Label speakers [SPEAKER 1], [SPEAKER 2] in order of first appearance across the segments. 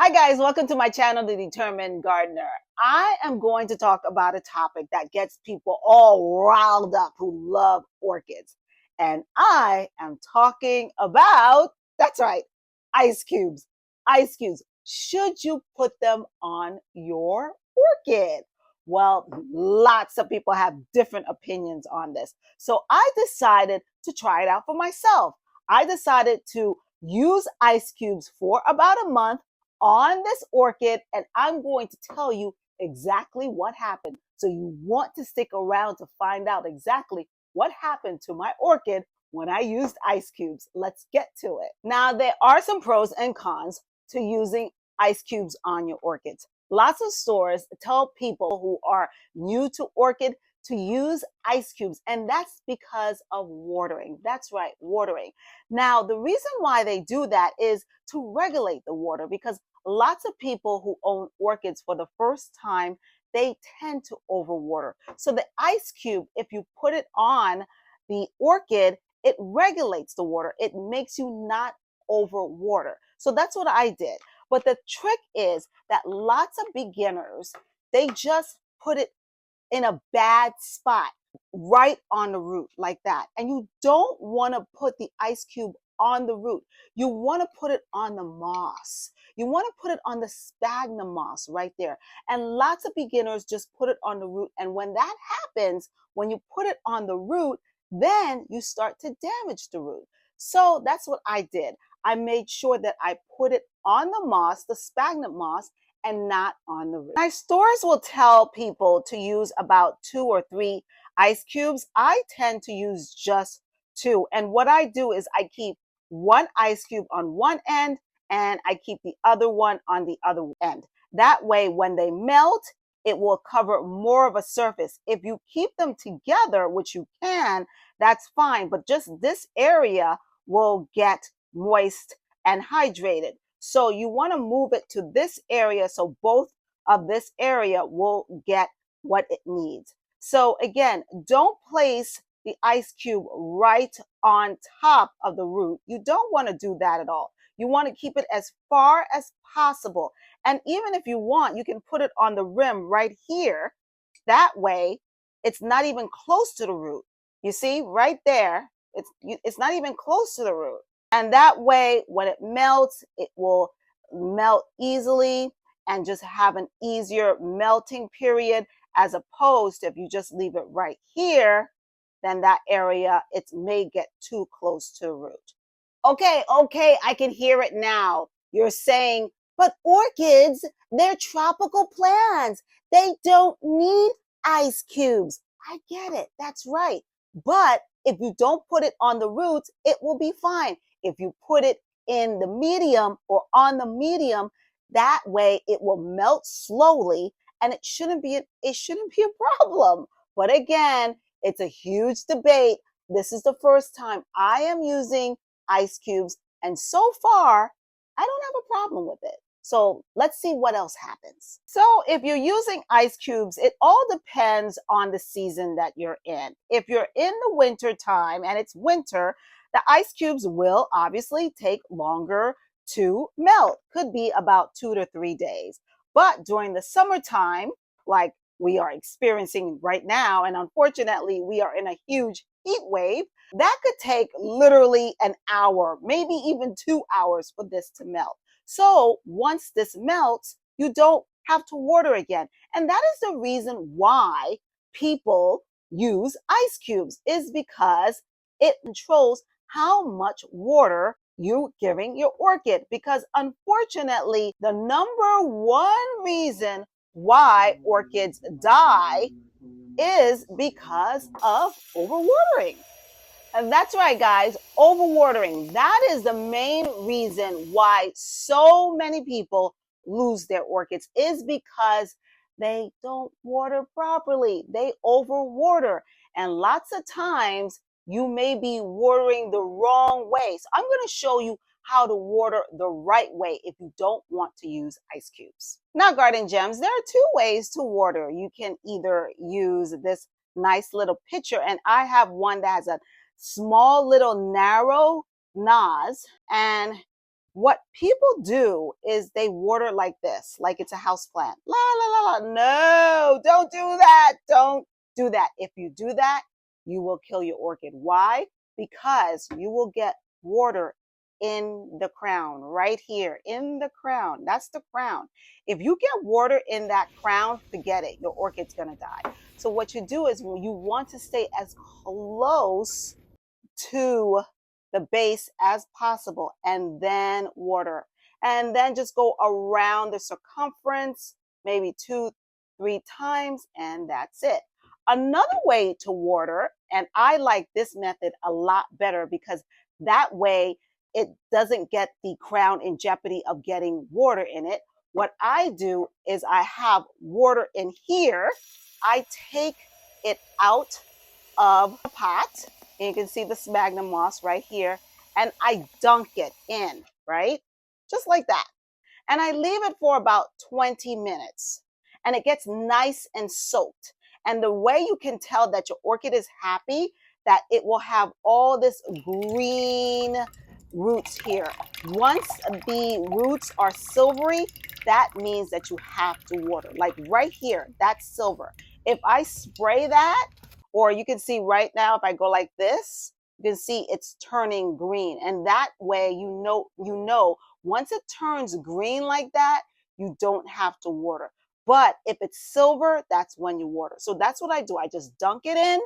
[SPEAKER 1] Hi guys, welcome to my channel, The Determined Gardener. I am going to talk about a topic that gets people all riled up who love orchids. And I am talking about, that's right, ice cubes. Ice cubes. Should you put them on your orchid? Well, lots of people have different opinions on this. So I decided to try it out for myself. I decided to use ice cubes for about a month on this orchid, and I'm going to tell you exactly what happened. So you want to stick around to find out exactly what happened to my orchid when I used ice cubes. Let's get to it. Now, there are some pros and cons to using ice cubes on your orchids. Lots of stores tell people who are new to orchid to use ice cubes, and that's because of watering. That's right, watering. Now, the reason why they do that is to regulate the water, because lots of people who own orchids for the first time, they tend to overwater. So the ice cube, if you put it on the orchid, it regulates the water. It makes you not overwater. So that's what I did. But the trick is that lots of beginners, they just put it in a bad spot right on the root like that. And you don't want to put the ice cube on the root. You want to put it on the moss. You want to put it on the sphagnum moss right there. And lots of beginners just put it on the root. And when that happens, when you put it on the root, then you start to damage the root. So that's what I did. I made sure that I put it on the moss, the sphagnum moss, and not on the root. My stores will tell people to use about 2 or 3 ice cubes. I tend to use just 2. And what I do is I keep one ice cube on one end and I keep the other one on the other end. That way, when they melt, it will cover more of a surface. If you keep them together, which you can, that's fine. But just this area will get moist and hydrated. So you want to move it to this area so both of this area will get what it needs. So again, don't place the ice cube right on top of the root. You don't want to do that at all. You want to keep it as far as possible. And even if you want, you can put it on the rim right here. That way, it's not even close to the root. You see, right there, it's not even close to the root. And that way, when it melts, it will melt easily and just have an easier melting period, as opposed to if you just leave it right here, then that area, it may get too close to the root. Okay, I can hear it now. You're saying, but orchids, they're tropical plants. They don't need ice cubes. I get it. That's right. But if you don't put it on the roots, it will be fine. If you put it in the medium or on the medium, that way it will melt slowly and it shouldn't be a problem. But again, it's a huge debate. This is the first time I am using ice cubes, and so far I don't have a problem with it. So let's see what else happens. So if you're using ice cubes, it all depends on the season that you're in. If you're in the winter time and it's winter, the ice cubes will obviously take longer to melt. Could be about 2 to 3 days. But during the summertime, like we are experiencing right now, and unfortunately we are in a huge heat wave, that could take literally an hour, maybe even 2 hours for this to melt. So once this melts, you don't have to water again. And that is the reason why people use ice cubes, is because it controls how much water you're giving your orchid. Because unfortunately, the number one reason why orchids die is because of overwatering. And that's right, guys, overwatering. That is the main reason why so many people lose their orchids, is because they don't water properly. They overwater. And lots of times you may be watering the wrong way. So I'm going to show you how to water the right way if you don't want to use ice cubes. Now, Garden Gems, there are 2 ways to water. You can either use this nice little pitcher, and I have one that has a small little narrow nos, and What people do is they water like this, like it's a house plant. La, la, la, la. No, don't do that. Don't do that. If you do that, you will kill your orchid. Why? Because you will get water in the crown, right here, in the crown. That's the crown. If you get water in that crown, forget it. Your orchid's going to die. So what you do is when you want to stay as close to the base as possible and then water. And then just go around the circumference, maybe 2-3 times, and that's it. Another way to water, and I like this method a lot better because that way it doesn't get the crown in jeopardy of getting water in it. What I do is I have water in here. I take it out of the pot, and you can see the sphagnum moss right here, and I dunk it in, right? Just like that. And I leave it for about 20 minutes, and it gets nice and soaked. And the way you can tell that your orchid is happy, that it will have all this green roots here. Once the roots are silvery, that means that you have to water. Like right here, that's silver. If I spray that, or you can see right now, if I go like this, you can see it's turning green. And that way, you know, once it turns green like that, you don't have to water. But if it's silver, that's when you water. So that's what I do. I just dunk it in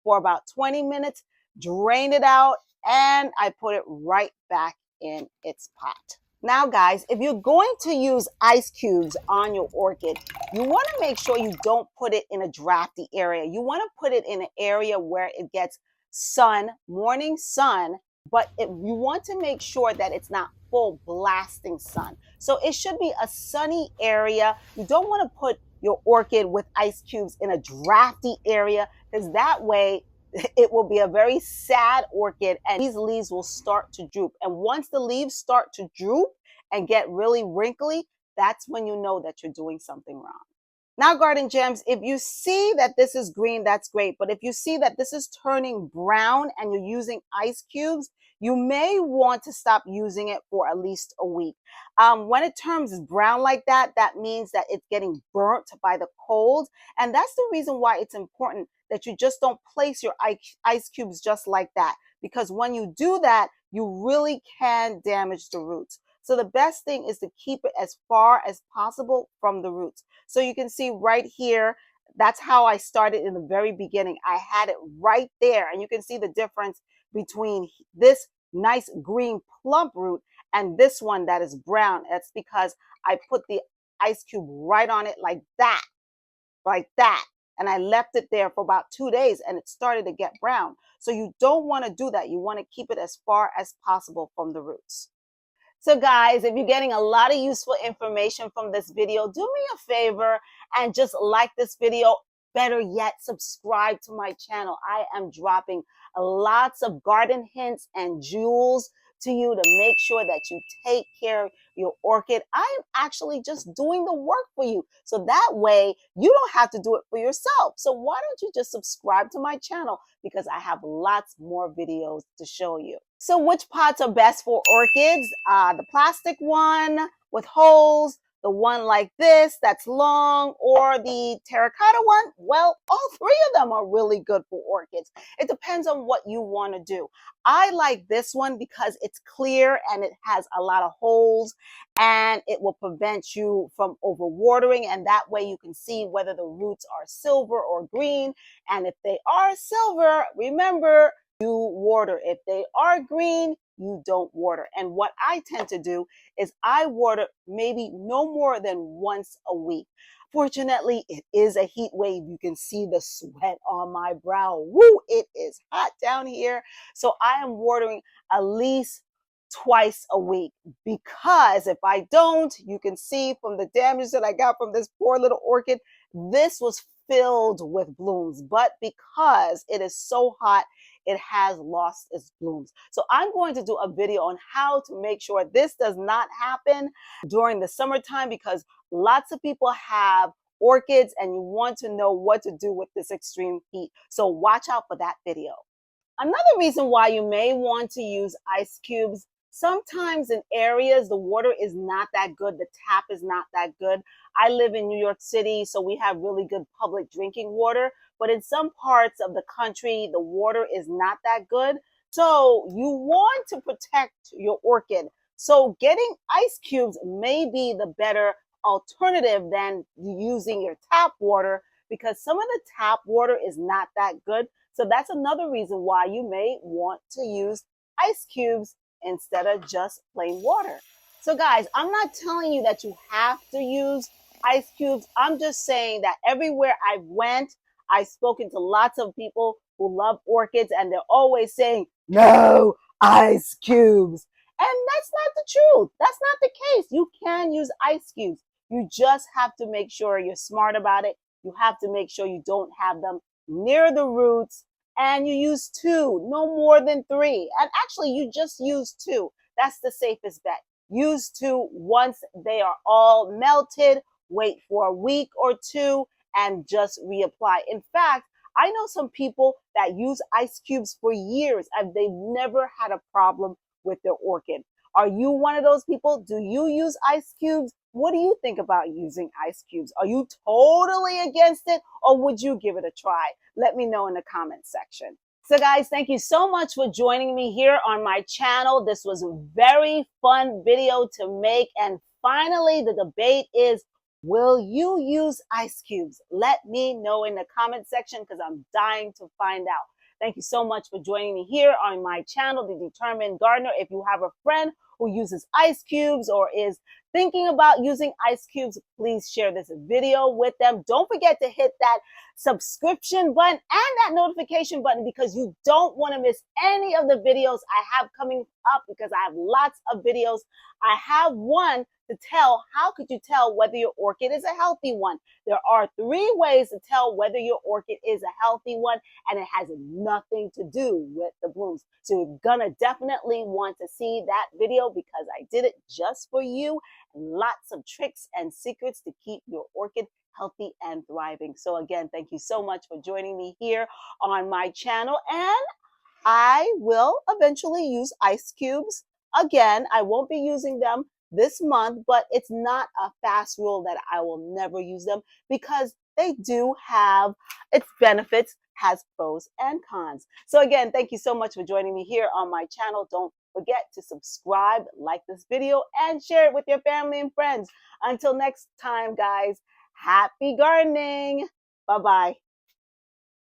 [SPEAKER 1] for about 20 minutes, drain it out, and I put it right back in its pot. Now, guys, if you're going to use ice cubes on your orchid, you want to make sure you don't put it in a drafty area. You want to put it in an area where it gets sun, morning sun, but you want to make sure that it's not full blasting sun. So it should be a sunny area. You don't want to put your orchid with ice cubes in a drafty area, because that way it will be a very sad orchid and these leaves will start to droop. And once the leaves start to droop and get really wrinkly, that's when you know that you're doing something wrong. Now, garden gems, if you see that this is green, that's great. But if you see that this is turning brown and you're using ice cubes, you may want to stop using it for at least a week. When it turns brown like that, that means that it's getting burnt by the cold. And that's the reason why it's important that you just don't place your ice cubes just like that. Because when you do that, you really can damage the roots. So the best thing is to keep it as far as possible from the roots. So you can see right here, that's how I started in the very beginning. I had it right there, and you can see the difference between this nice green plump root and this one that is brown. That's because I put the ice cube right on it like that, like that. And I left it there for about 2 days and it started to get brown. So you don't want to do that. You want to keep it as far as possible from the roots. So guys, if you're getting a lot of useful information from this video, do me a favor and just like this video. Better yet, subscribe to my channel. I am dropping lots of garden hints and jewels to you to make sure that you take care of your orchid. I'm actually just doing the work for you. So that way you don't have to do it for yourself. So why don't you just subscribe to my channel, because I have lots more videos to show you. So which pots are best for orchids? The plastic one with holes, the one like this that's long, or the terracotta one? Well, all three of them are really good for orchids. It depends on what you want to do. I like this one because it's clear and it has a lot of holes, and it will prevent you from overwatering, and that way you can see whether the roots are silver or green. And if they are silver, remember, you water. If they are green, you don't water. And what I tend to do is I water maybe no more than once a week. Fortunately, it is a heat wave. You can see the sweat on my brow. Woo, it is hot down here. So I am watering at least twice a week, because if I don't, you can see from the damage that I got from this poor little orchid, this was filled with blooms, but because it is so hot, it has lost its blooms. So I'm going to do a video on how to make sure this does not happen during the summertime, because lots of people have orchids and you want to know what to do with this extreme heat. So watch out for that video. Another reason why you may want to use ice cubes Sometimes in areas, the water is not that good. The tap is not that good. I live in New York City, so we have really good public drinking water. But in some parts of the country, the water is not that good. So you want to protect your orchid. So getting ice cubes may be the better alternative than using your tap water, because some of the tap water is not that good. So that's another reason why you may want to use ice cubes instead of just plain water. So guys, I'm not telling you that you have to use ice cubes. I'm just saying that everywhere I went, I've spoken to lots of people who love orchids, and they're always saying, no ice cubes. And that's not the truth. That's not the case. You can use ice cubes. You just have to make sure you're smart about it. You have to make sure you don't have them near the roots, and you use two, no more than three. And actually, you just use two. That's the safest bet. Use two once they are all melted. Wait for a week or two and just reapply. In fact, I know some people that use ice cubes for years and they've never had a problem with their orchid. Are you one of those people? Do you use ice cubes? What do you think about using ice cubes? Are you totally against it, or would you give it a try? Let me know in the comment section. So guys, thank you so much for joining me here on my channel. This was a very fun video to make. And finally, the debate is, will you use ice cubes? Let me know in the comment section because I'm dying to find out. Thank you so much for joining me here on my channel, The Determined Gardener. If you have a friend who uses ice cubes or is thinking about using ice cubes, please share this video with them. Don't forget to hit that subscription button and that notification button, because you don't want to miss any of the videos I have coming up, because I have lots of videos. I have one to tell, how could you tell whether your orchid is a healthy one? There are 3 ways to tell whether your orchid is a healthy one, and it has nothing to do with the blooms. So you're gonna definitely want to see that video, because I did it just for you. Lots of tricks and secrets to keep your orchid healthy and thriving. So again, thank you so much for joining me here on my channel, and I will eventually use ice cubes. Again, I won't be using them this month, but it's not a fast rule that I will never use them, because they do have its benefits, has pros and cons. So again, thank you so much for joining me here on my channel. Don't forget to subscribe, like this video, and share it with your family and friends. Until next time, guys, happy gardening. Bye-bye.